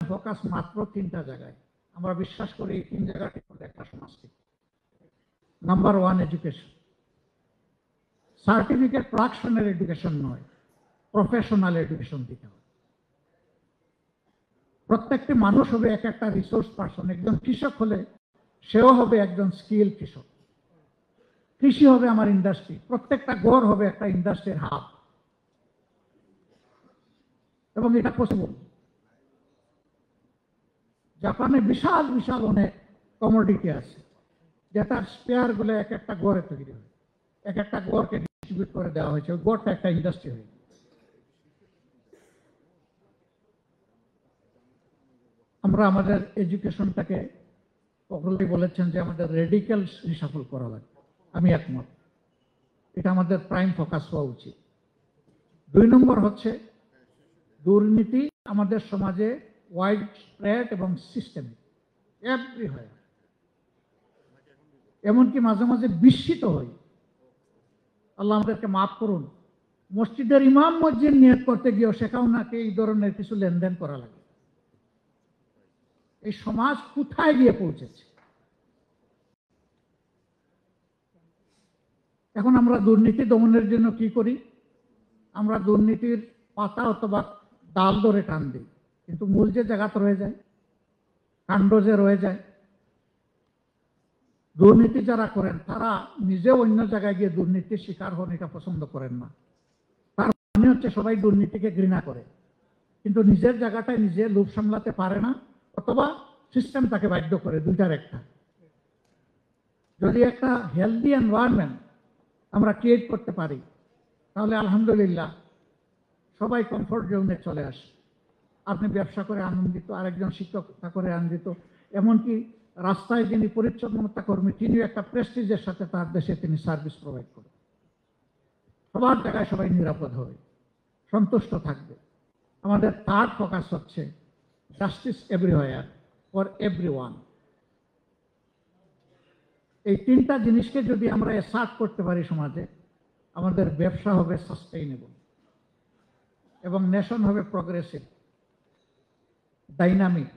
Focus মাত্র 3টা জায়গায়। আমরা বিশ্বাস করি এই 3 জায়গাটি হলো একটা সমাজকে। Number 1, education. সার্টিফিকেট প্রোডাকশনের এডুকেশন নয়, প্রফেশনাল এডুকেশন দিতে হবে। প্রত্যেকটি মানুষ হবে এক একটা রিসোর্স পার্সন। একজন কৃষক হলে সেও হবে একজন স্কিল কৃষক। কৃষি হবে আমার ইন্ডাস্ট্রি, প্রত্যেকটা গড় হবে একটা ইন্ডাস্ট্রির হাব, এবং এটা পসিবল। জাপানে বিশাল বিশাল অনেক কমোডিটি আছে, যেটার স্পেয়ার গুলো এক একটা গড়ে তৈরি হয়, এক একটা গড়কে ডিস্ট্রিবিউট করে দেওয়া হয়েছে, ওই গড়টা একটা ইন্ডাস্ট্রি হয়ে। আমরা আমাদের এডুকেশনটাকে সকলেই বলেছেন যে আমাদের রেডিক্যাল রিসাফল করা লাগে, আমি একমত। এটা আমাদের প্রাইম ফোকাস হওয়া উচিত। 2 নম্বর হচ্ছে দুর্নীতি আমাদের সমাজে ওয়াইড স্প্রেড এবং সিস্টেমিক, এভরিহোয়ার। এমনকি মাঝে মাঝে বিস্মিত হই, আল্লাহ আমাদেরকে মাফ করুন, মসজিদের ইমাম মসজিদ নিয়ত করতে গিয়েও সেখানেও নাকি এই ধরনের কিছু লেনদেন করা লাগে। এই সমাজ কোথায় গিয়ে পৌঁছেছে? এখন আমরা দুর্নীতি দমনের জন্য কি করি? আমরা দুর্নীতির পাতা অথবা ডাল ধরে টান দিই, কিন্তু মূল যে জায়গাতে রয়ে যায়, কাণ্ড যে রয়ে যায়। দুর্নীতি যারা করেন তারা নিজে অন্য জায়গায় গিয়ে দুর্নীতির শিকার হন, এটা পছন্দ করেন না। তার মানে হচ্ছে সবাই দুর্নীতিকে ঘৃণা করে, কিন্তু নিজের জায়গাটায় নিজে লোভ সামলাতে পারে না, অথবা সিস্টেম তাকে বাধ্য করে। দুইটার একটা। যদি একটা হেলদি এনভায়রনমেন্ট আমরা ক্রিয়েট করতে পারি, তাহলে আলহামদুলিল্লাহ সবাই কমফোর্ট জোনে চলে আসে। আপনি ব্যবসা করে আনন্দিত, আরেকজন শিক্ষকতা করে আনন্দিত, এমনকি রাস্তায় যিনি পরিচ্ছন্নতা কর্মী তিনিও একটা প্রেস্টিজের সাথে তার দেশে তিনি সার্ভিস প্রোভাইড করেন। সবার জায়গায় সবাই নিরাপদ হবে, সন্তুষ্ট থাকবে। আমাদের থার্ড ফোকাস হচ্ছে জাস্টিস এভরিওয়্যার ফর এভরিওয়ান। এই 3টা জিনিসকে যদি আমরা অ্যাসার্ট করতে পারি সমাজে, আমাদের ব্যবসা হবে সাস্টেইনেবল এবং নেশন হবে প্রগ্রেসিভ, ডাইনামিক।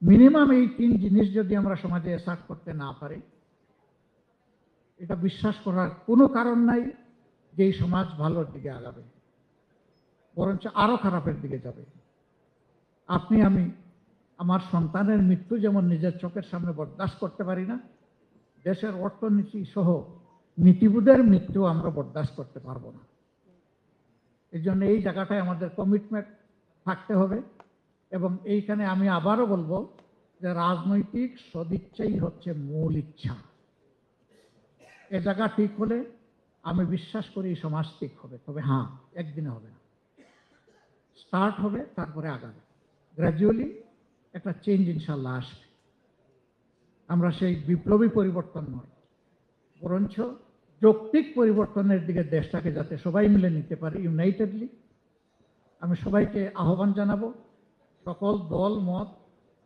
মিনিমাম এই 3 জিনিস যদি আমরা সমাজে অ্যাসার্ট করতে না পারি, এটা বিশ্বাস করার কোনো কারণ নাই যে এই সমাজ ভালোর দিকে আগাবে, বরঞ্চ আরো খারাপের দিকে যাবে। আপনি আমি আমার সন্তানের মৃত্যু যেমন নিজের চোখের সামনে বরদাস্ত করতে পারি না, দেশের অর্থনীতি সহ নীতিবোধের মৃত্যু আমরা বরদাস্ত করতে পারবো না। এই জন্য এই জায়গাটায় আমাদের কমিটমেন্ট থাকতে হবে। এবং এইখানে আমি আবারও বলবো যে রাজনৈতিক সদিচ্ছাই হচ্ছে মূল ইচ্ছা। এ জায়গা ঠিক হলে আমি বিশ্বাস করি সমাজ ঠিক হবে। তবে হ্যাঁ, একদিনে হবে না, স্টার্ট হবে, তারপরে আগাবে, গ্র্যাজুয়ালি একটা চেঞ্জ ইনশাল্লাহ আসবে। আমরা সেই বিপ্লবী পরিবর্তন নয়, বরঞ্চ যৌক্তিক পরিবর্তনের দিকে দেশটাকে যাতে সবাই মিলে নিতে পারি ইউনাইটেডলি। আমি সবাইকে আহ্বান জানাবো, সকল দল মত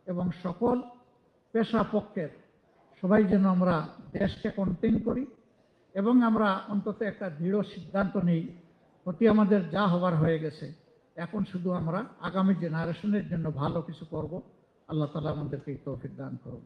এবং সকল পেশা পক্ষের সবাই যেন আমরা দেশকে কন্টেইন করি এবং আমরা অন্তত একটা দৃঢ় সিদ্ধান্ত নেই, অতি আমাদের যা হবার হয়ে গেছে, এখন শুধু আমরা আগামী জেনারেশনের জন্য ভালো কিছু করব। আল্লাহ তাআলা আমাদেরকে তৌফিক দান করুন।